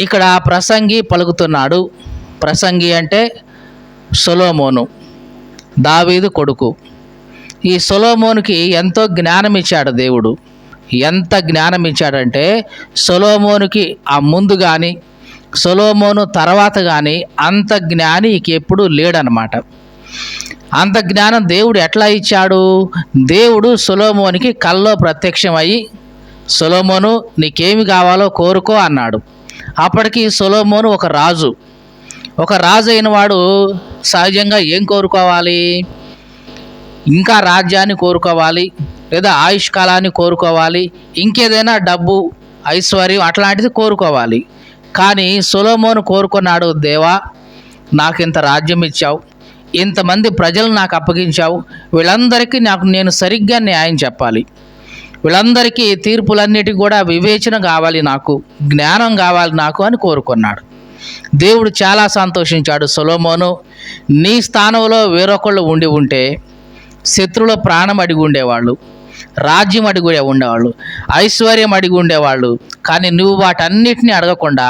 ఇక్కడ ప్రసంగి పలుకుతున్నాడు. ప్రసంగి అంటే సొలొమోను, దావీదు కొడుకు. ఈ సొలొమోనుకి ఎంతో జ్ఞానం ఇచ్చాడు దేవుడు. ఎంత జ్ఞానం ఇచ్చాడంటే సొలొమోనుకి ఆ ముందు కానీ సొలొమోను తర్వాత కానీ అంత జ్ఞాని ఎప్పుడూ లేడనమాట. అంత జ్ఞానం దేవుడు ఎట్లా ఇచ్చాడు? దేవుడు సొలొమోనుకి కల్లో ప్రత్యక్షమయ్యి, సొలొమోను నీకేమి కావాలో కోరుకో అన్నాడు. అప్పటికి సొలొమోను ఒక రాజు అయిన వాడు సహజంగా ఏం కోరుకోవాలి? ఇంకా రాజ్యాన్ని కోరుకోవాలి, లేదా ఆయుష్కాలాన్ని కోరుకోవాలి, ఇంకేదైనా డబ్బు ఐశ్వర్యం అట్లాంటిది కోరుకోవాలి. కానీ సొలొమోను కోరుకున్నాడు, దేవా నాకు ఇంత రాజ్యం ఇచ్చావు, ఇంతమంది ప్రజలు నాకు అప్పగించావు, వీళ్ళందరికీ నేను సరిగ్గా న్యాయం చెప్పాలి, వీళ్ళందరికీ తీర్పులన్నిటికీ కూడా వివేచన కావాలి, నాకు జ్ఞానం కావాలి నాకు అని కోరుకున్నాడు. దేవుడు చాలా సంతోషించాడు. సొలొమోను, నీ స్థానంలో వేరొకళ్ళు ఉండి ఉంటే శత్రువుల ప్రాణం అడిగి ఉండేవాళ్ళు, రాజ్యం అడిగి ఉండేవాళ్ళు, ఐశ్వర్యం అడిగి ఉండేవాళ్ళు. కానీ నువ్వు వాటన్నిటిని అడగకుండా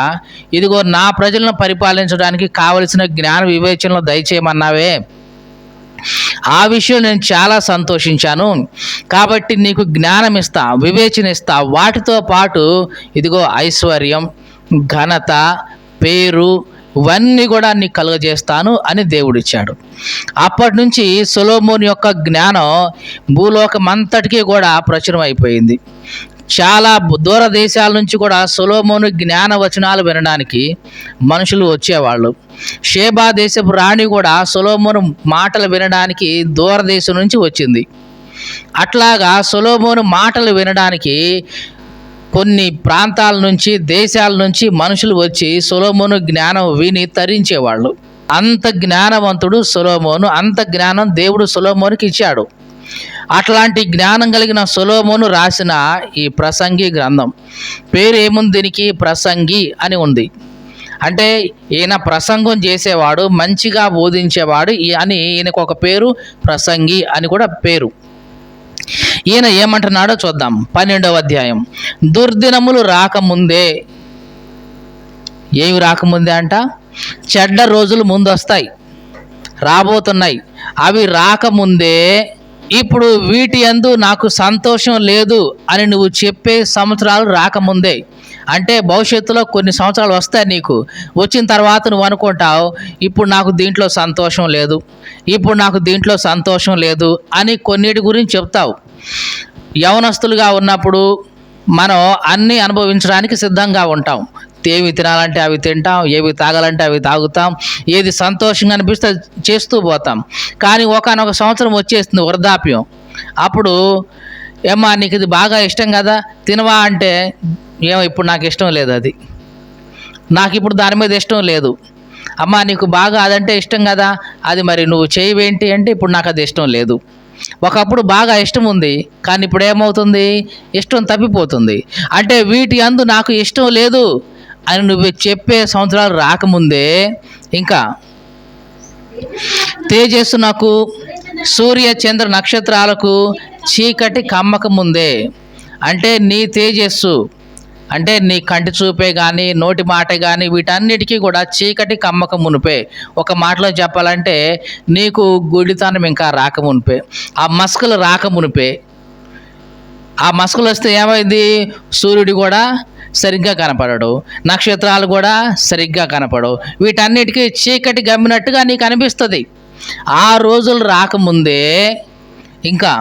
ఇదిగో నా ప్రజలను పరిపాలించడానికి కావలసిన జ్ఞాన వివేచనలు దయచేయమన్నావే, ఆ విషయం నేను చాలా సంతోషించాను. కాబట్టి నీకు జ్ఞానం ఇస్తా, వివేచన ఇస్తా, వాటితో పాటు ఇదిగో ఐశ్వర్యం, ఘనత, పేరు ఇవన్నీ కూడా నీకు కలుగజేస్తాను అని దేవుడిచ్చాడు. అప్పటి నుంచి సొలొమోను యొక్క జ్ఞానం భూలోకం అంతటికీ కూడా ప్రచురం అయిపోయింది. చాలా దూర దేశాల నుంచి కూడా సొలొమోను జ్ఞాన వచనాలు వినడానికి మనుషులు వచ్చేవాళ్ళు. షేబా దేశపు రాణి కూడా సొలొమోను మాటలు వినడానికి దూరదేశం నుంచి వచ్చింది. అట్లాగా సొలొమోను మాటలు వినడానికి కొన్ని ప్రాంతాల నుంచి, దేశాల నుంచి మనుషులు వచ్చి సొలొమోను జ్ఞానం విని తరించేవాళ్ళు. అంత జ్ఞానవంతుడు సొలొమోను, అంత జ్ఞానం దేవుడు సొలొమోనుకి ఇచ్చాడు. అట్లాంటి జ్ఞానం కలిగిన సొలొమోను రాసిన ఈ ప్రసంగి గ్రంథం పేరు ఏముంది? దీనికి ప్రసంగి అని ఉంది. అంటే ఈయన ప్రసంగం చేసేవాడు, మంచిగా బోధించేవాడు అని ఈయనకు ఒక పేరు, ప్రసంగి అని కూడా పేరు. ఈయన ఏమంటున్నాడో చూద్దాం. 12వ అధ్యాయం. దుర్దినములు రాకముందే, ఏమి రాకముందే అంట? చెడ్డ రోజులు ముందొస్తాయి, రాబోతున్నాయి. అవి రాకముందే ఇప్పుడు వీటి యందు నాకు సంతోషం లేదు అని నువ్వు చెప్పే సంవత్సరాలు రాకముందే, అంటే భవిష్యత్తులో కొన్ని సంవత్సరాలు వస్తాయి నీకు. వచ్చిన తర్వాత నువ్వు అనుకుంటావు, ఇప్పుడు నాకు దీంట్లో సంతోషం లేదు, ఇప్పుడు నాకు దీంట్లో సంతోషం లేదు అని కొన్నిటి గురించి చెప్తావు. యవనస్తులుగా ఉన్నప్పుడు మనం అన్నీ అనుభవించడానికి సిద్ధంగా ఉంటాం. ఏవి తినాలంటే అవి తింటాం, ఏవి తాగాలంటే అవి తాగుతాం, ఏది సంతోషంగా అనిపిస్తే చేస్తూ పోతాం. కానీ ఒకనొక సంవత్సరం వచ్చేస్తుంది వృద్ధాప్యం. అప్పుడు ఏమ్మా నీకు ఇది బాగా ఇష్టం కదా, తినవా అంటే ఏమో ఇప్పుడు నాకు ఇష్టం లేదు, అది నాకు ఇప్పుడు దాని మీద ఇష్టం లేదు. అమ్మా నీకు బాగా అదంటే ఇష్టం కదా, అది మరి నువ్వు చేయవేంటి అంటే ఇప్పుడు నాకు అది ఇష్టం లేదు. ఒకప్పుడు బాగా ఇష్టం ఉంది, కానీ ఇప్పుడు ఏమవుతుంది? ఇష్టం తప్పిపోతుంది. అంటే వీటి యందు నాకు ఇష్టం లేదు అని నువ్వు చెప్పే సంవత్సరాలు రాకముందే, ఇంకా తేజస్సునకు సూర్య చంద్ర నక్షత్రాలకు చీకటి కమ్మక ముందే, అంటే నీ తేజస్సు అంటే నీ కంటి చూపే కానీ, నోటి మాట కానీ, వీటన్నిటికీ కూడా చీకటి కమ్మక మునిపే. ఒక మాటలో చెప్పాలంటే నీకు గుడితనం ఇంకా రాకమునిపే, ఆ మస్కులు రాకమునిపే. ఆ మస్కులు వస్తే ఏమైంది? సూర్యుడు కూడా సరిగ్గా కనపడడు, నక్షత్రాలు కూడా సరిగ్గా కనపడవు, వీటన్నిటికీ చీకటి గమ్మినట్టుగా నీకు అనిపిస్తుంది. ఆ రోజులు రాకముందే, ఇంకా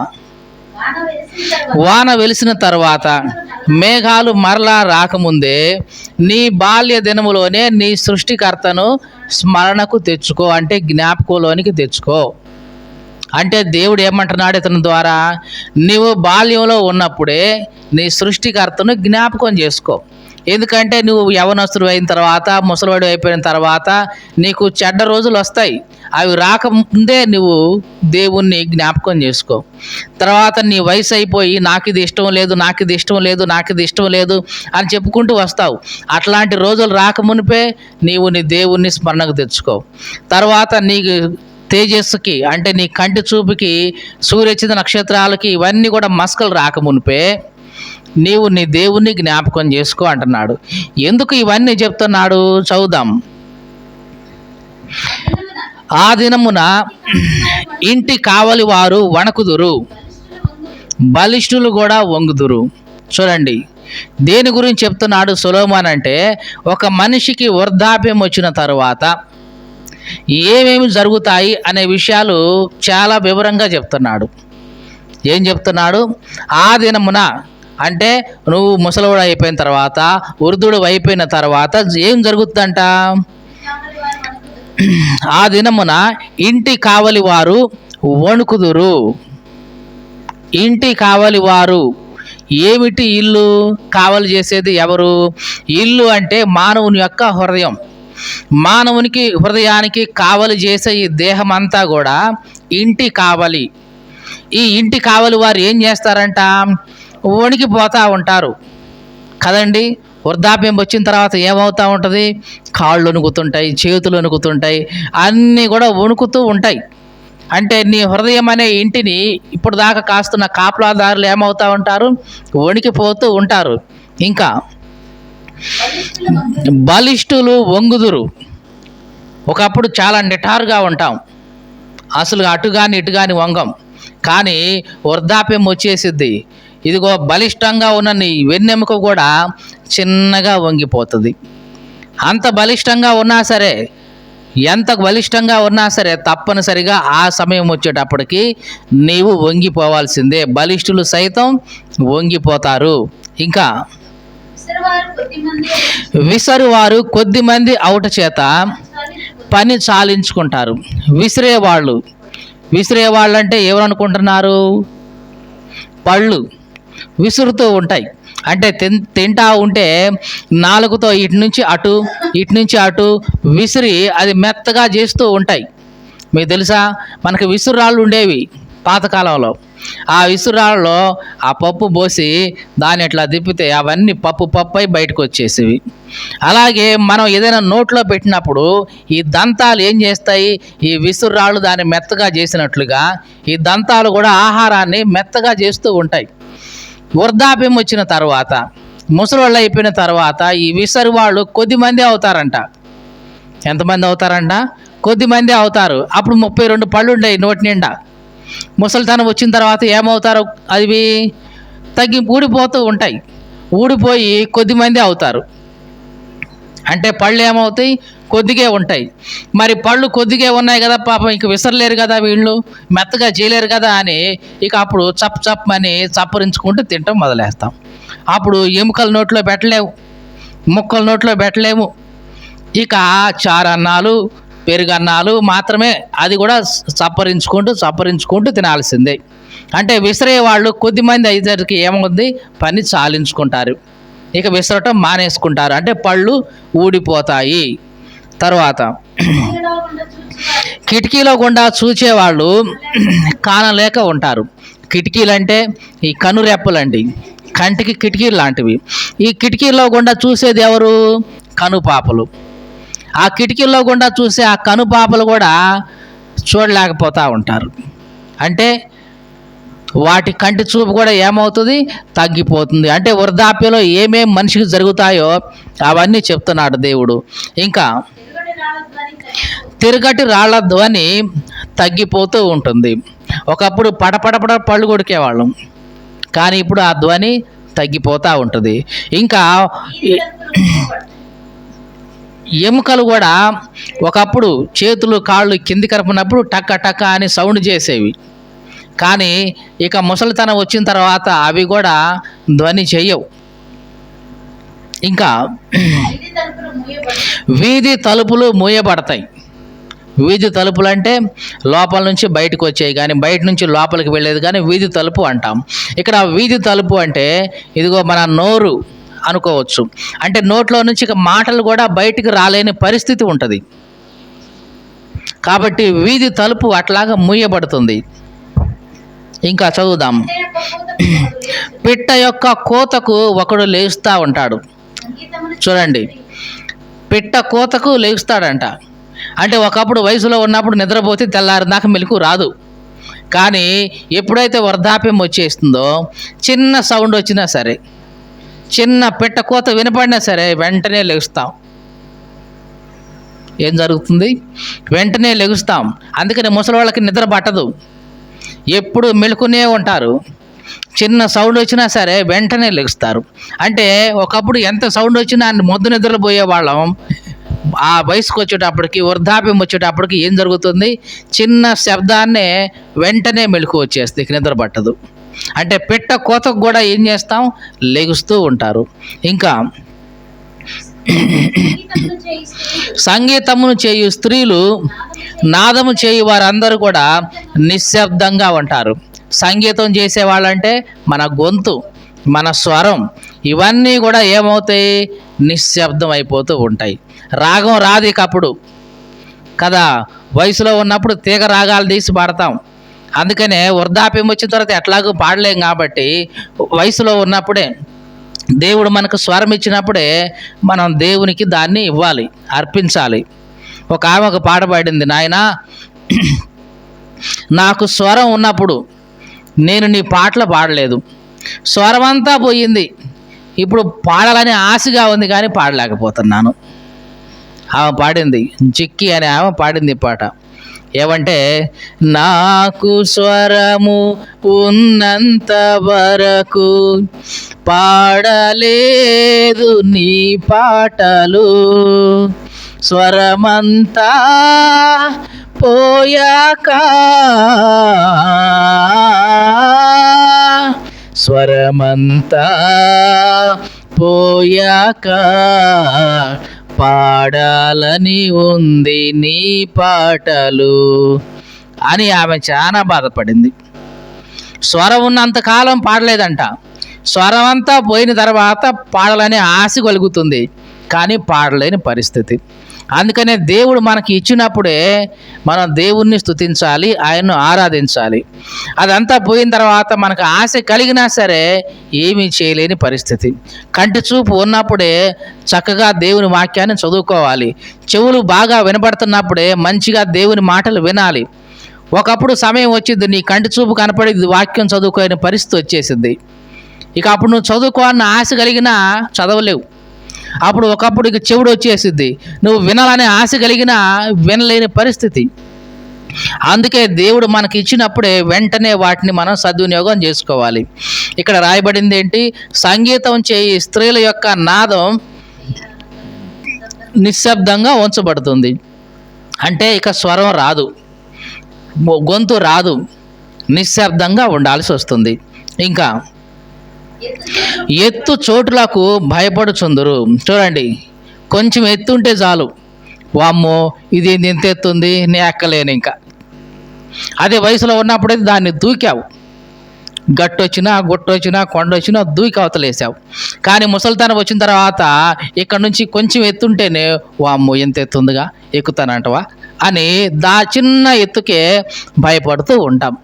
వాన వెలిసిన తర్వాత, మేఘాలు మరలా రాకముందే నీ బాల్య దినములోనే నీ సృష్టికర్తను స్మరణకు తెచ్చుకో, అంటే జ్ఞాపకంలోనికి తెచ్చుకో. అంటే దేవుడు ఏమంటున్నాడు ఇతని ద్వారా? నీవు బాల్యంలో ఉన్నప్పుడే నీ సృష్టికర్తను జ్ఞాపకం చేసుకో. ఎందుకంటే నువ్వు యవనస్తుడు అయిన తర్వాత, ముసలివాడు అయిపోయిన తర్వాత నీకు చెడ్డ రోజులు వస్తాయి. అవి రాకముందే నువ్వు దేవుణ్ణి జ్ఞాపకం చేసుకో. తర్వాత నీ వయసు అయిపోయి నాకు ఇది ఇష్టం లేదు, నాకు ఇది ఇష్టం లేదు, నాకు ఇది ఇష్టం లేదు అని చెప్పుకుంటూ వస్తావు. అట్లాంటి రోజులు రాకమునిపే నీవు నీ దేవుణ్ణి స్మరణకు తెచ్చుకో. తర్వాత నీకు తేజస్సుకి, అంటే నీ కంటి చూపుకి, సూర్యచంద్ర నక్షత్రాలకి ఇవన్నీ కూడా మస్కలు రాకమునిపే నీవు నీ దేవుణ్ణి జ్ఞాపకం చేసుకో అంటున్నాడు. ఎందుకు ఇవన్నీ చెప్తున్నాడు? చదువుదాం. ఆ దినమున ఇంటి కావలి వారు వణకుదురు, బలిష్ఠులు కూడా వంగుదురు. చూడండి, దేని గురించి చెప్తున్నాడు సొలొమోన్ అంటే, ఒక మనిషికి వృద్ధాప్యం వచ్చిన తరువాత ఏమేమి జరుగుతాయి అనే విషయాలు చాలా వివరంగా చెప్తున్నాడు. ఏం చెప్తున్నాడు? ఆ దినమున అంటే నువ్వు ముసలివాడు అయిపోయిన తర్వాత, వృద్ధుడు అయిపోయిన తర్వాత ఏం జరుగుతుందంట? ఆ దినమున ఇంటి కావలి వారు వణుకుదురు. ఇంటి కావలి వారు ఏమిటి? ఇల్లు కావలి చేసేది ఎవరు? ఇల్లు అంటే మానవుని యొక్క హృదయం. మానవునికి హృదయానికి కావలి చేసే ఈ దేహం అంతా కూడా ఇంటి కావలి. ఈ ఇంటి కావలి వారు ఏం చేస్తారంట? వణికిపోతూ ఉంటారు కదండి. వృద్ధాప్యం వచ్చిన తర్వాత ఏమవుతూ ఉంటుంది? కాళ్ళు వణుకుతుంటాయి, చేతులు వణుకుతుంటాయి, అన్నీ కూడా వణుకుతూ ఉంటాయి. అంటే నీ హృదయం అనే ఇంటిని ఇప్పుడు దాకా కాస్తున్న కాపలాదారులు ఏమవుతూ ఉంటారు? వణికిపోతూ ఉంటారు. ఇంకా బలిష్ఠులు వంగుదురు. ఒకప్పుడు చాలా నిటారుగా ఉంటాం, అసలు అటు కానీ ఇటు కానీ వంగం. కానీ వృద్ధాప్యం వచ్చేసిద్ది, ఇదిగో బలిష్టంగా ఉన్న నీ వెన్నెముక కూడా చిన్నగా వంగిపోతుంది. అంత బలిష్టంగా ఉన్నా సరే, ఎంత బలిష్టంగా ఉన్నా సరే తప్పనిసరిగా ఆ సమయం వచ్చేటప్పటికి నీవు వంగిపోవాల్సిందే. బలిష్ఠులు సైతం వంగిపోతారు. ఇంకా విసరువారు కొద్దిమంది అవుట చేత పని చాలించుకుంటారు. విసిరేవాళ్ళు అంటే ఎవరు అనుకుంటున్నారు? పళ్ళు విసురుతూ ఉంటాయి. అంటే తింటా ఉంటే నాలుగుతో ఇటు నుంచి అటు విసిరి అది మెత్తగా చేస్తూ ఉంటాయి. మీకు తెలుసా, మనకి విసురాళ్ళు ఉండేవి పాతకాలంలో. ఆ విసురాళ్ళలో ఆ పప్పు పోసి దాన్ని ఇట్లా తిప్పితే అవన్నీ పప్పు అయి బయటకు వచ్చేసేవి. అలాగే మనం ఏదైనా నోట్లో పెట్టినప్పుడు ఈ దంతాలు ఏం చేస్తాయి? ఈ విసురాళ్ళు దాన్ని మెత్తగా చేసినట్లుగా ఈ దంతాలు కూడా ఆహారాన్ని మెత్తగా చేస్తూ ఉంటాయి. వృద్ధాప్యం వచ్చిన తర్వాత, ముసలోళ్ళు అయిపోయిన తర్వాత ఈ విసరు వాళ్ళు కొద్దిమంది అవుతారంట. ఎంతమంది అవుతారంట? కొద్దిమంది అవుతారు. అప్పుడు 32 పళ్ళు ఉండేవి నోటి నిండా. ముసలితనం వచ్చిన తర్వాత ఏమవుతారు? అవి ఊడిపోతూ ఉంటాయి. ఊడిపోయి కొద్దిమంది అవుతారు. అంటే పళ్ళు ఏమవుతాయి? కొద్దిగే ఉంటాయి. మరి పళ్ళు కొద్దిగే ఉన్నాయి కదా, పాపం ఇంక విసరలేరు కదా, వీళ్ళు మెత్తగా చేయలేరు కదా అని ఇక అప్పుడు చప్పని చప్పరించుకుంటూ తింటాం మొదలేస్తాం. అప్పుడు ఎముకలు నోట్లో పెట్టలేము, ముక్కలు నోట్లో పెట్టలేము. ఇక చారన్నాలు, పెరుగన్నాలు మాత్రమే, అది కూడా చప్పరించుకుంటూ తినాల్సిందే. అంటే విసిరే వాళ్ళు కొద్దిమంది అయ్యేసరికి ఏమవుద్ది? పని చాలించుకుంటారు, ఇక విసరటం మానేసుకుంటారు. అంటే పళ్ళు ఊడిపోతాయి. తర్వాత కిటికీలో గుండా చూచేవాళ్ళు కానలేక ఉంటారు. కిటికీలు అంటే ఈ కనురెప్పలండి, కంటికి కిటికీలు లాంటివి. ఈ కిటికీలో గుండా చూసేది ఎవరు? కనుపాపలు. ఆ కిటికీల్లో గుండా చూసే ఆ కనుపాపలు కూడా చూడలేకపోతూ ఉంటారు. అంటే వాటి కంటి చూపు కూడా ఏమవుతుంది? తగ్గిపోతుంది. అంటే వృద్ధాప్యంలో ఏమేం మనిషికి జరుగుతాయో అవన్నీ చెప్తున్నాడు దేవుడు. ఇంకా తిరగటి రాళ్ల ధ్వని తగ్గిపోతూ ఉంటుంది. ఒకప్పుడు పడపడపడ పళ్ళు కొడికేవాళ్ళం, కానీ ఇప్పుడు ఆ ధ్వని తగ్గిపోతూ ఉంటుంది. ఇంకా ఎముకలు కూడా ఒకప్పుడు చేతులు కాళ్ళు కింది కరపునప్పుడు టక్క టక్క అని సౌండ్ చేసేవి, కానీ ఇక ముసలితనం వచ్చిన తర్వాత అవి కూడా ధ్వని చెయ్యవు. ఇంకా వీధి తలుపులు మూయబడతాయి. వీధి తలుపులు అంటే లోపల నుంచి బయటకు వచ్చేవి, కానీ బయట నుంచి లోపలికి వెళ్ళేది కానీ వీధి తలుపు అంటాం. ఇక్కడ వీధి తలుపు అంటే ఇదిగో మన నోరు అనుకోవచ్చు. అంటే నోట్లో నుంచి ఇక మాటలు కూడా బయటికి రాలేని పరిస్థితి ఉంటుంది. కాబట్టి వీధి తలుపు అట్లాగా మూయబడుతుంది. ఇంకా చదువుదాం. పిట్ట యొక్క కోతకు ఒకడు లేస్తూ ఉంటాడు. చూడండి, పిట్ట కోతకు లేస్తాడంట. అంటే ఒకప్పుడు వయసులో ఉన్నప్పుడు నిద్రపోతే తెల్లారిదాకా మెలకు రాదు, కానీ ఎప్పుడైతే వృద్ధాప్యం వచ్చేస్తుందో చిన్న సౌండ్ వచ్చినా సరే, చిన్న పిట్ట కోత వినపడినా సరే వెంటనే లెగుస్తాం. ఏం జరుగుతుంది? వెంటనే లెగుస్తాం. అందుకని ముసలి వాళ్ళకి నిద్ర పట్టదు, ఎప్పుడు మెలుకునే ఉంటారు. చిన్న సౌండ్ వచ్చినా సరే వెంటనే లెగుస్తారు. అంటే ఒకప్పుడు ఎంత సౌండ్ వచ్చినా మొద్దు నిద్రలు పోయేవాళ్ళం. ఆ వయసుకు వచ్చేటప్పటికి, వృద్ధాప్యం వచ్చేటప్పటికి ఏం జరుగుతుంది? చిన్న శబ్దాన్నే వెంటనే మెలకు వచ్చేస్తుంది, నిద్ర పట్టదు. అంటే పిట్ట కోతకు కూడా ఏం చేస్తాం? లెగుస్తూ ఉంటారు. ఇంకా సంగీతమును చేయు స్త్రీలు, నాదము చేయు వారందరూ కూడా నిశ్శబ్దంగా ఉంటారు. సంగీతం చేసేవాళ్ళంటే మన గొంతు, మన స్వరం, ఇవన్నీ కూడా ఏమవుతాయి? నిశ్శబ్దం అయిపోతూ ఉంటాయి. రాగం రాదు ఇకప్పుడు కదా. వయసులో ఉన్నప్పుడు తీగ రాగాలు తీసి పాడతాం. అందుకనే వృద్ధాప్యం వచ్చిన తర్వాత ఎట్లాగూ పాడలేం. కాబట్టి వయసులో ఉన్నప్పుడే దేవుడు మనకు స్వరం ఇచ్చినప్పుడే మనం దేవునికి దాన్ని ఇవ్వాలి, అర్పించాలి. ఒక ఆమె ఒక పాట పాడింది, నాయనా నాకు స్వరం ఉన్నప్పుడు నేను నీ పాటలు పాడలేదు, స్వరం అంతా పోయింది, ఇప్పుడు పాడాలని ఆశగా ఉంది కానీ పాడలేకపోతున్నాను. ఆమె పాడింది, చిక్కి అనే ఆమె పాడింది పాట. ఏమంటే, నాకు స్వరము ఉన్నంత వరకు పాడలేదు నీ పాటలు, స్వరమంతా పోయాక స్వరమంతా పోయాక పాడాలని ఉంది నీ పాటలు అని ఆమె చాలా బాధపడింది. స్వరం ఉన్నంతకాలం పాడలేదంట. స్వరం అంతా పోయిన తర్వాత పాడాలని ఆశ కలుగుతుంది, కానీ పాడలేని పరిస్థితి. అందుకనే దేవుడు మనకి ఇచ్చినప్పుడే మనం దేవుణ్ణి స్తుతించాలి, ఆయన్ను ఆరాధించాలి. అదంతా పోయిన తర్వాత మనకు ఆశ కలిగినా సరే ఏమీ చేయలేని పరిస్థితి. కంటి చూపు ఉన్నప్పుడే చక్కగా దేవుని వాక్యాన్ని చదువుకోవాలి. చెవులు బాగా వినబడుతున్నప్పుడే మంచిగా దేవుని మాటలు వినాలి. ఒకప్పుడు సమయం వచ్చింది, నీ కంటి చూపు కనపడి వాక్యం చదువుకోని పరిస్థితి వచ్చేసింది. ఇక అప్పుడు నువ్వు చదువుకోవాలని ఆశ కలిగినా చదవలేవు. అప్పుడు ఒకప్పుడు ఇక చెవుడు వచ్చేసిద్ది, నువ్వు వినాలనే ఆశ కలిగినా వినలేని పరిస్థితి. అందుకే దేవుడు మనకి ఇచ్చినప్పుడే వెంటనే వాటిని మనం సద్వినియోగం చేసుకోవాలి. ఇక్కడ రాయబడింది ఏంటి? సంగీతం చేయి స్త్రీల యొక్క నాదం నిశ్శబ్దంగా ఉంచబడుతుంది. అంటే ఇక స్వరం రాదు, గొంతు రాదు, నిశ్శబ్దంగా ఉండాల్సి వస్తుంది. ఇంకా ఎత్తు చోటులకు భయపడుచుందురు. చూడండి, కొంచెం ఎత్తుంటే చాలు, వామ్మో ఇది ఎంత ఎత్తుంది, నీ ఎక్కలేను ఇంకా. అదే వయసులో ఉన్నప్పుడే దాన్ని దూకావు, గట్టొచ్చినా గుట్టొచ్చినా కొండొచ్చినా దూకి అవతలేసావు. కానీ ముసలితనం వచ్చిన తర్వాత ఇక్కడ నుంచి కొంచెం ఎత్తుంటేనే వామ్మో ఎంత ఎత్తుందిగా, ఎక్కుతానంటవా అని చిన్న ఎత్తుకే భయపడుతూ ఉంటాం.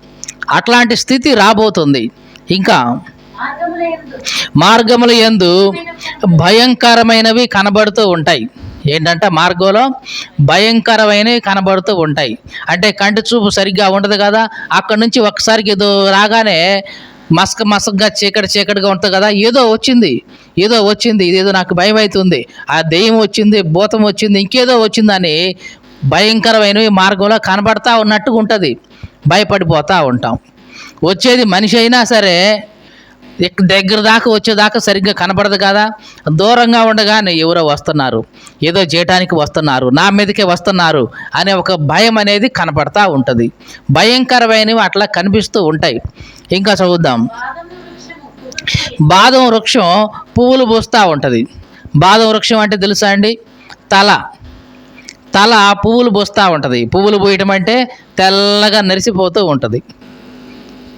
అట్లాంటి స్థితి రాబోతుంది. ఇంకా మార్గముల యందు భయంకరమైనవి కనబడుతూ ఉంటాయి. ఏంటంటే మార్గంలో భయంకరమైనవి కనబడుతూ ఉంటాయి. అంటే కంటి చూపు సరిగ్గా ఉండదు కదా, అక్కడి నుంచి ఒక్కసారికి ఏదో రాగానే మసకగా చీకటిగా ఉంటుంది కదా, ఏదో వచ్చింది ఇదేదో నాకు భయం అవుతుంది, ఆ దెయ్యం వచ్చింది, భూతం వచ్చింది, ఇంకేదో వచ్చిందని భయంకరమైనవి మార్గంలో కనబడతా ఉన్నట్టుగా ఉంటుంది. భయపడిపోతూ ఉంటాం. వచ్చేది మనిషి అయినా సరే దగ్గర దాకా వచ్చేదాకా సరిగ్గా కనపడదు కదా. దూరంగా ఉండగానే ఎవరో వస్తున్నారు, ఏదో చేయటానికి వస్తున్నారు, నా మీదకే వస్తున్నారు అనే ఒక భయం అనేది కనపడతా ఉంటుంది. భయంకరమైనవి అట్లా కనిపిస్తూ ఉంటాయి. ఇంకా చదువుదాం. బాదం వృక్షం పువ్వులు పూస్తూ ఉంటుంది. బాదం వృక్షం అంటే తెలుసా అండి? తల పువ్వులు పూస్తూ ఉంటుంది. పువ్వులు పూయటం అంటే తెల్లగా నెరిసిపోతూ ఉంటుంది.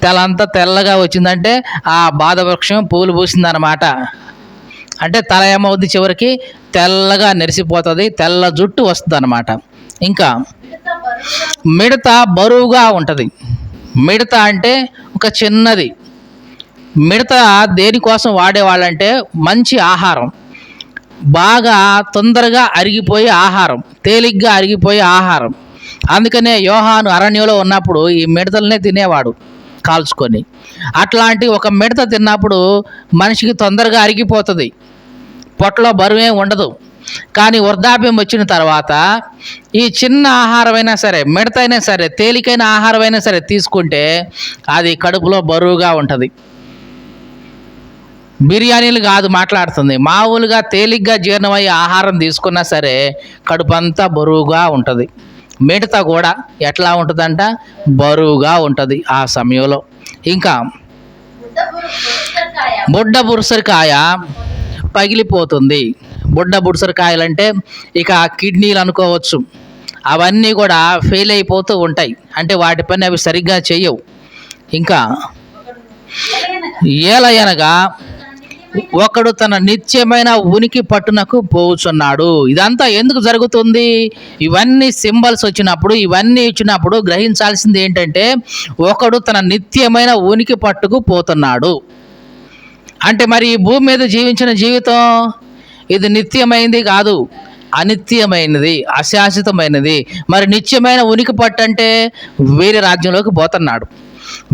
తల అంతా తెల్లగా వచ్చిందంటే ఆ బాదవృక్షం పువ్వులు పూసిందన్నమాట. అంటే తల ఏమవుద్ది, చివరికి తెల్లగా నెరిసిపోతుంది, తెల్ల జుట్టు వస్తుంది అన్నమాట. ఇంకా మిడత బరువుగా ఉంటుంది. మిడత అంటే ఒక చిన్నది. మిడత దేనికోసం వాడేవాళ్ళంటే మంచి ఆహారం, బాగా తొందరగా అరిగిపోయే ఆహారం, తేలిగ్గా అరిగిపోయే ఆహారం. అందుకనే యోహాను అరణ్యంలో ఉన్నప్పుడు ఈ మిడతలనే తినేవాడు. కాల్చుకొని. అట్లాంటి ఒక మిడత తిన్నప్పుడు మనిషికి తొందరగా అరిగిపోతుంది, పొట్టలో బరువేం ఉండదు. కానీ వృద్ధాప్యం వచ్చిన తర్వాత ఈ చిన్న ఆహారమైనా సరే, మిడత అయినా సరే, తేలికైన ఆహారమైనా సరే తీసుకుంటే అది కడుపులో బరువుగా ఉంటుంది. బిర్యానీలు కాదు మాట్లాడుతుంది, మామూలుగా తేలిగ్గా జీర్ణమయ్యే ఆహారం తీసుకున్నా సరే కడుపు అంతా బరువుగా ఉంటుంది. మిడత కూడా ఎట్లా ఉంటుందంట, బరువుగా ఉంటుంది ఆ సమయంలో. ఇంకా బుడ్డ బురుసరికాయ పగిలిపోతుంది. బుడ్డ బురుసరికాయలంటే ఇక కిడ్నీలు అనుకోవచ్చు, అవన్నీ కూడా ఫెయిల్ అయిపోతూ ఉంటాయి, అంటే వాటి పని అవి సరిగ్గా చెయ్యవు. ఇంకా ఏలయనగా ఒకడు తన నిత్యమైన ఉనికి పట్టునకు పోవుచున్నాడు. ఇదంతా ఎందుకు జరుగుతుంది? ఇవన్నీ సింబల్స్ వచ్చినప్పుడు, ఇవన్నీ ఇచ్చినప్పుడు గ్రహించాల్సింది ఏంటంటే, ఒకడు తన నిత్యమైన ఉనికి పట్టుకు పోతున్నాడు అంటే మరి ఈ భూమి మీద జీవించిన జీవితం ఇది నిత్యమైనది కాదు, అనిత్యమైనది, అశాశ్వతమైనది. మరి నిత్యమైన ఉనికి పట్టు అంటే వేరే రాజ్యంలోకి పోతున్నాడు,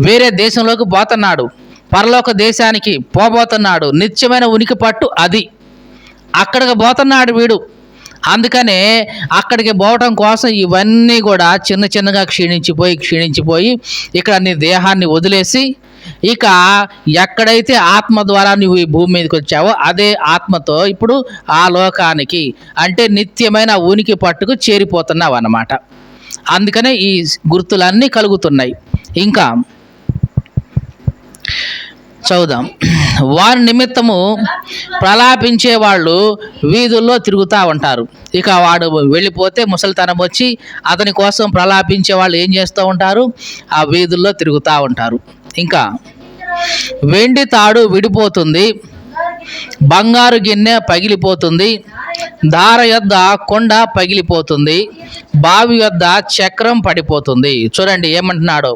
వేరే దేశంలోకి పోతున్నాడు, పరలోక దేశానికి పోబోతున్నాడు. నిత్యమైన ఉనికి పట్టు అది, అక్కడికి పోతున్నాడు వీడు. అందుకనే అక్కడికి పోవటం కోసం ఇవన్నీ కూడా చిన్న చిన్నగా క్షీణించిపోయి ఇక్కడ నీ దేహాన్ని వదిలేసి ఇక ఎక్కడైతే ఆత్మ ద్వారా నువ్వు ఈ భూమి మీదకి వచ్చావో అదే ఆత్మతో ఇప్పుడు ఆ లోకానికి అంటే నిత్యమైన ఉనికి పట్టుకు చేరిపోతున్నావు అన్నమాట. అందుకనే ఈ గుర్తులన్నీ కలుగుతున్నాయి. ఇంకా చదువుదాం. వారి నిమిత్తము ప్రలాపించే వాళ్ళు వీధుల్లో తిరుగుతూ ఉంటారు. ఇక వాడు వెళ్ళిపోతే ముసలితనం వచ్చి అతని కోసం ప్రలాపించే వాళ్ళు ఏం చేస్తూ ఉంటారు, ఆ వీధుల్లో తిరుగుతూ ఉంటారు. ఇంకా వెండి తాడు విడిపోతుంది, బంగారు గిన్నె పగిలిపోతుంది, దార యొద్ద కొండ పగిలిపోతుంది, బావి యొద్ద చక్రం పడిపోతుంది. చూడండి ఏమంటున్నాడు,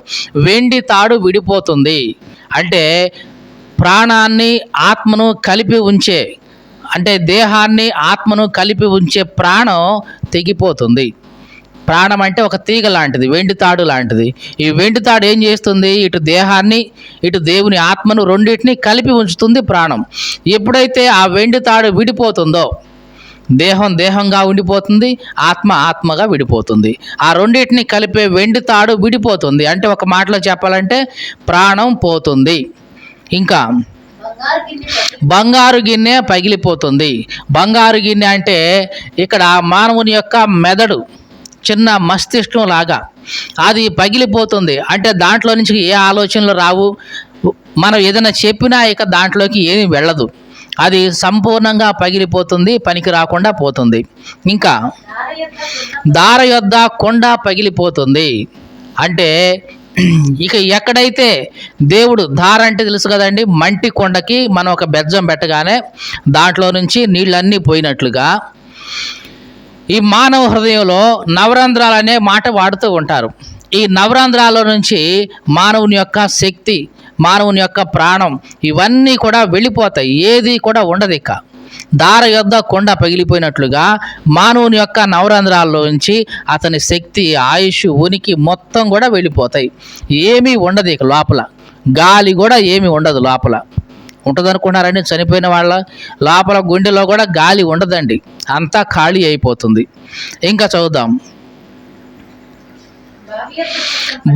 వెండి తాడు విడిపోతుంది అంటే ప్రాణాన్ని ఆత్మను కలిపి ఉంచే, అంటే దేహాన్ని ఆత్మను కలిపి ఉంచే ప్రాణం తెగిపోతుంది. ప్రాణం అంటే ఒక తీగ లాంటిది, వెండి తాడు లాంటిది. ఈ వెండి తాడు ఏం చేస్తుంది, ఇటు దేహాన్ని ఇటు దేవుని ఆత్మను రెండింటిని కలిపి ఉంచుతుంది ప్రాణం. ఎప్పుడైతే ఆ వెండి తాడు విడిపోతుందో దేహం దేహంగా ఉండిపోతుంది, ఆత్మ ఆత్మగా విడిపోతుంది. ఆ రెండింటిని కలిపే వెండి తాడు విడిపోతుంది. అంటే ఒక మాటలో చెప్పాలంటే ప్రాణం పోతుంది. ఇంకా బంగారు గిన్నె పగిలిపోతుంది. బంగారు గిన్నె అంటే ఇక్కడ మానవుని యొక్క మెదడు, చిన్న మస్తిష్కం లాగా అది పగిలిపోతుంది. అంటే దాంట్లో నుంచి ఏ ఆలోచనలు రావు, మనం ఏదైనా చెప్పినా ఇక దాంట్లోకి ఏమీ వెళ్ళదు, అది సంపూర్ణంగా పగిలిపోతుంది, పనికి రాకుండా పోతుంది. ఇంకా దార యొద్ద కొండ పగిలిపోతుంది అంటే ఇక ఎక్కడైతే దేవుడు దార అంటే తెలుసు కదండి, మంటి కొండకి మనం ఒక బెజ్జం పెట్టగానే దాంట్లో నుంచి నీళ్ళన్నీ పోయినట్లుగా ఈ మానవ హృదయంలో నవరంధ్రాలు అనే మాట వాడుతూ ఉంటారు. ఈ నవరంధ్రాల నుంచి మానవుని యొక్క శక్తి, మానవుని యొక్క ప్రాణం ఇవన్నీ కూడా వెళ్ళిపోతాయి, ఏది కూడా ఉండదు. ఇక దార యొద్ద కొండ పగిలిపోయినట్లుగా మానవుని యొక్క నవరంధ్రాల్లో నుంచి అతని శక్తి, ఆయుష్, ఉనికి మొత్తం కూడా వెళ్ళిపోతాయి. ఏమీ ఉండదు ఇక లోపల, గాలి కూడా ఏమీ ఉండదు లోపల. ఉంటుంది అనుకున్నారండి, చనిపోయిన వాళ్ళ లోపల గుండెలో కూడా గాలి ఉండదండి, అంతా ఖాళీ అయిపోతుంది. ఇంకా చదువుదాం.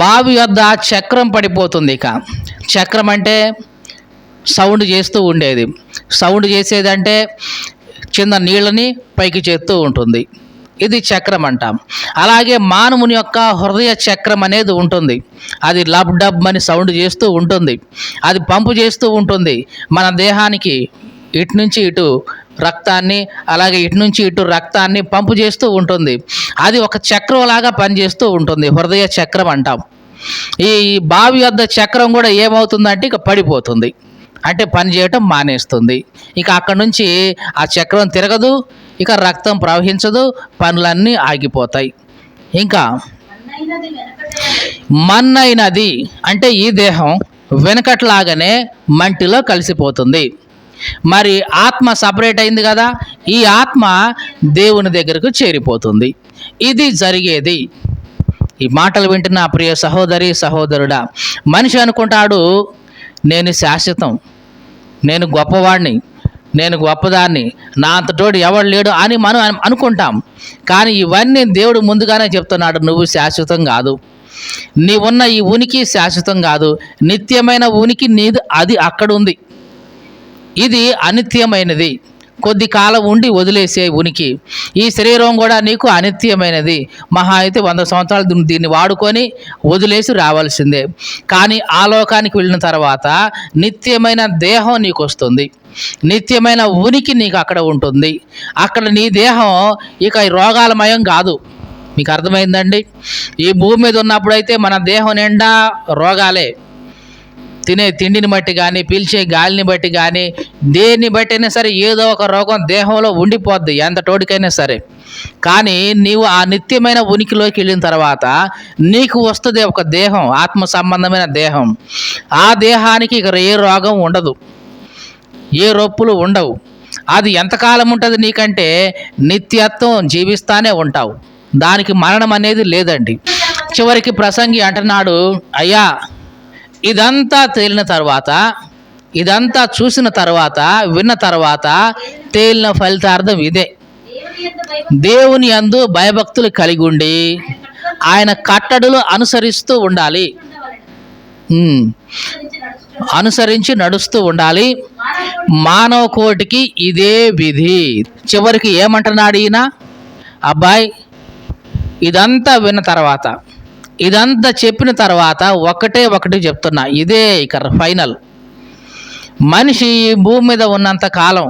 బావి యొద్ద చక్రం పడిపోతుంది. ఇక చక్రం అంటే సౌండ్ చేస్తూ ఉండేది, సౌండ్ చేసేదంటే చిన్న నీళ్ళని పైకి చేస్తూ ఉంటుంది, ఇది చక్రం అంటాం. అలాగే మానవుని యొక్క హృదయ చక్రం అనేది ఉంటుంది, అది లబ్ డబ్ అని సౌండ్ చేస్తూ ఉంటుంది, అది పంపు చేస్తూ ఉంటుంది మన దేహానికి. ఇటు నుంచి ఇటు రక్తాన్ని, అలాగే ఇటు నుంచి ఇటు రక్తాన్ని పంపు చేస్తూ ఉంటుంది. అది ఒక చక్రం లాగా పనిచేస్తూ ఉంటుంది, హృదయ చక్రం అంటాం. ఈ బావి వద్ద చక్రం కూడా ఏమవుతుందంటే ఇక పడిపోతుంది, అంటే పని చేయటం మానేస్తుంది. ఇక అక్కడ నుంచి ఆ చక్రం తిరగదు, ఇక రక్తం ప్రవహించదు, పనులన్నీ ఆగిపోతాయి. ఇంకా మన్నైనది అంటే ఈ దేహం వెనకట్లాగానే మంటిలో కలిసిపోతుంది. మరి ఆత్మ సపరేట్ అయింది కదా, ఈ ఆత్మ దేవుని దగ్గరకు చేరిపోతుంది. ఇది జరిగేది. ఈ మాటలు వింటున్న ప్రియ సహోదరి సహోదరుడా, మనిషి అనుకుంటాడు నేను శాశ్వతం, నేను గొప్పవాడిని, నేను గొప్పదాన్ని, నా అంతటోడు ఎవడు లేడు అని మనం అనుకుంటాం. కానీ ఇవన్నీ దేవుడు ముందుగానే చెప్తున్నాడు, నువ్వు శాశ్వతం కాదు, నీవున్న ఈ ఉనికి శాశ్వతం కాదు, నిత్యమైన ఉనికి నీది, అది అక్కడ ఉంది. ఇది అనిత్యమైనది, కొద్ది కాలం ఉండి వదిలేసే ఉనికి. ఈ శరీరం కూడా నీకు అనిత్యమైనది, మహా అయితే 100 సంవత్సరాలు దీన్ని వాడుకొని వదిలేసి రావాల్సిందే. కానీ ఆ లోకానికి వెళ్ళిన తర్వాత నిత్యమైన దేహం నీకు వస్తుంది, నిత్యమైన ఉనికి నీకు అక్కడ ఉంటుంది. అక్కడ నీ దేహం ఇక రోగాలమయం కాదు. మీకు అర్థమైందండి? ఈ భూమి మీద ఉన్నప్పుడైతే మన దేహం నిండా రోగాలే, తినే తిండిని బట్టి కానీ, పీల్చే గాలిని బట్టి కానీ, దేన్ని బట్టి అయినా సరే ఏదో ఒక రోగం దేహంలో ఉండిపోద్ది, ఎంత తోడికైనా సరే. కానీ నీవు ఆ నిత్యమైన ఉనికిలోకి వెళ్ళిన తర్వాత నీకు వస్తుంది ఒక దేహం, ఆత్మ సంబంధమైన దేహం. ఆ దేహానికి ఇక ఏ రోగం ఉండదు, ఏ రొప్పులు ఉండవు. అది ఎంతకాలం ఉంటుంది నీకంటే నిత్యత్వం జీవిస్తానే ఉంటావు, దానికి మరణం అనేది లేదండి. చివరికి ప్రసంగి అంటున్నాడు, అయ్యా ఇదంతా తేలిన తర్వాత, ఇదంతా చూసిన తర్వాత, విన్న తర్వాత తేలిన ఫలితార్థం ఇదే: దేవుని యందు భయభక్తులు కలిగి ఉండి ఆయన కట్టడలు అనుసరిస్తూ ఉండాలి, అనుసరించి నడుస్తూ ఉండాలి. మానవ కోటికి ఇదే విధి. చివరికి ఏమంటున్నాడు ఈయన? అబ్బాయి ఇదంతా విన్న తర్వాత, ఇదంతా చెప్పిన తర్వాత ఒకటి చెప్తున్నా, ఇదే ఇక ఫైనల్. మనిషి ఈ భూమి మీద ఉన్నంత కాలం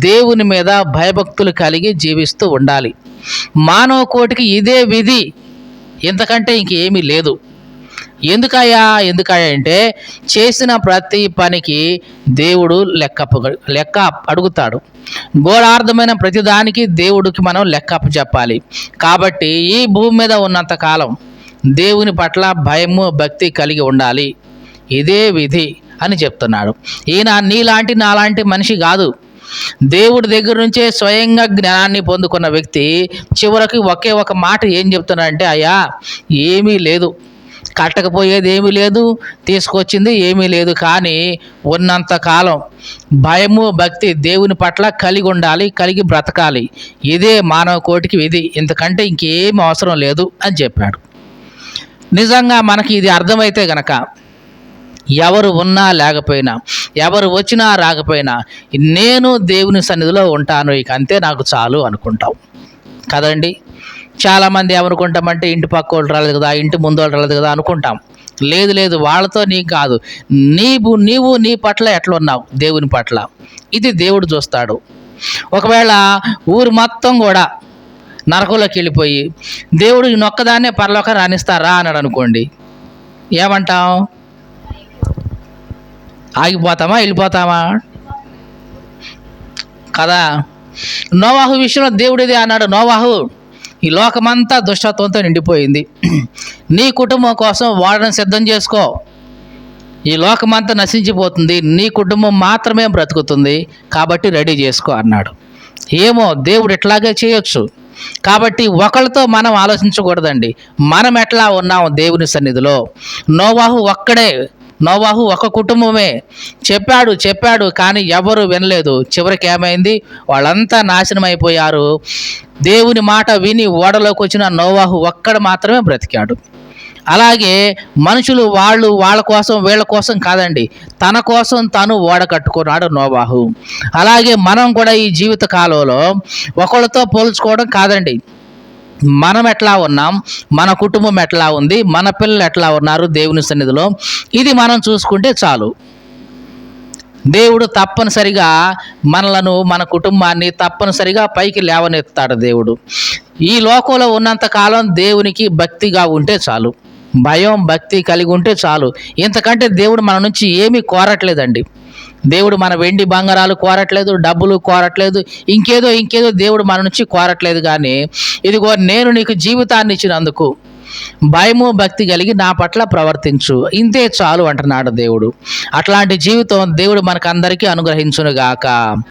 దేవుని మీద భయభక్తులు కలిగి జీవిస్తూ ఉండాలి. మానవ కోటికి ఇదే విధి, ఇంతకంటే ఇంకేమీ లేదు. ఎందుకయ్యా అంటే చేసిన ప్రతి పనికి దేవుడు లెక్క అడుగుతాడు. గోడార్థమైన ప్రతిదానికి దేవుడికి మనం లెక్కప్ప చెప్పాలి. కాబట్టి ఈ భూమి మీద ఉన్నంత కాలం దేవుని పట్ల భయము భక్తి కలిగి ఉండాలి, ఇదే విధి అని చెప్తున్నాడు. ఈయన నీలాంటి నాలాంటి మనిషి కాదు, దేవుడి దగ్గర నుంచే స్వయంగా జ్ఞానాన్ని పొందుకున్న వ్యక్తి. చివరికి ఒకే ఒక మాట ఏం చెప్తున్నాడంటే, అయ్యా ఏమీ లేదు, కట్టకపోయేది ఏమీ లేదు, తీసుకొచ్చింది ఏమీ లేదు, కానీ ఉన్నంతకాలం భయము భక్తి దేవుని పట్ల కలిగి ఉండాలి, కలిగి బ్రతకాలి, ఇదే మానవ కోటికి విధి, ఇంతకంటే ఇంకేం అవసరం లేదు అని చెప్పాడు. నిజంగా మనకి ఇది అర్థమైతే గనక ఎవరు ఉన్నా లేకపోయినా, ఎవరు వచ్చినా రాకపోయినా, నేను దేవుని సన్నిధిలో ఉంటాను, ఇక అంతే నాకు చాలు అనుకుంటాం కదండి. చాలామంది ఏమనుకుంటామంటే ఇంటి పక్క వాళ్ళు రాలేదు కదా, ఇంటి ముందు వాళ్ళు రాలేదు కదా అనుకుంటాం. లేదు, వాళ్ళతో నీకు కాదు, నీవు నీ పట్ల ఎట్లున్నావు దేవుని పట్ల, ఇది దేవుడు చూస్తాడు. ఒకవేళ ఊరు మొత్తం కూడా నరకంలోకి వెళ్ళిపోయి దేవుడు నొక్కదాన్నే పరలోకం రాణిస్తారా అన్నాడు అనుకోండి, ఏమంటాం? ఆగిపోతామా, వెళ్ళిపోతామా కదా. నోవాహు విషయంలో దేవుడు ఇదే అన్నాడు, నోవాహు ఈ లోకమంతా దుష్టత్వంతో నిండిపోయింది, నీ కుటుంబం కోసం వాడని సిద్ధం చేసుకో, ఈ లోకమంతా నశించిపోతుంది, నీ కుటుంబం మాత్రమే బ్రతుకుతుంది, కాబట్టి రెడీ చేసుకో అన్నాడు. ఏమో దేవుడు ఇట్లాగే చేయొచ్చు. కాబట్టి ఒకళ్ళతో మనం ఆలోచించకూడదండి, మనం ఎట్లా ఉన్నాం దేవుని సన్నిధిలో. నోవాహు ఒక కుటుంబమే చెప్పాడు కానీ ఎవరు వినలేదు. చివరికి ఏమైంది? వాళ్ళంతా నాశనం అయిపోయారు. దేవుని మాట విని ఓడలోకి వచ్చిన నోవాహు ఒక్కడు మాత్రమే బ్రతికాడు. అలాగే మనుషులు వాళ్ళ కోసం వీళ్ళ కోసం కాదండి, తన కోసం తను ఓడ కట్టుకున్నాడు నోవాహు. అలాగే మనం కూడా ఈ జీవిత కాలంలో ఒకళ్ళతో పోల్చుకోవడం కాదండి, మనం ఎట్లా ఉన్నాం, మన కుటుంబం ఎట్లా ఉంది, మన పిల్లలు ఎట్లా ఉన్నారు దేవుని సన్నిధిలో, ఇది మనం చూసుకుంటే చాలు. దేవుడు తప్పనిసరిగా మనలను, మన కుటుంబాన్ని తప్పనిసరిగా పైకి లేవనెత్తాడు దేవుడు. ఈ లోకంలో ఉన్నంత కాలం దేవునికి భక్తిగా ఉంటే చాలు, భయం భక్తి కలిగి ఉంటే చాలు. ఇంతకంటే దేవుడు మన నుంచి ఏమీ కోరట్లేదండి. దేవుడు మన వెండి బంగారాలు కోరట్లేదు, డబ్బులు కోరట్లేదు, ఇంకేదో దేవుడు మన నుంచి కోరట్లేదు. కానీ ఇదిగో నేను నీకు జీవితాన్ని ఇచ్చినందుకు భయము భక్తి కలిగి నా పట్ల ప్రవర్తించు, ఇంతే చాలు అంటున్నాడు దేవుడు. అట్లాంటి జీవితం దేవుడు మనకందరికీ అనుగ్రహించునుగాక.